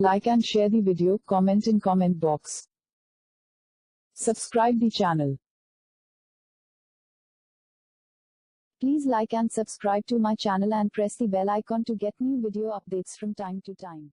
Like and share the video, comment in comment box. Subscribe the channel. Please like and subscribe to my channel and press the bell icon to get new video updates from time to time.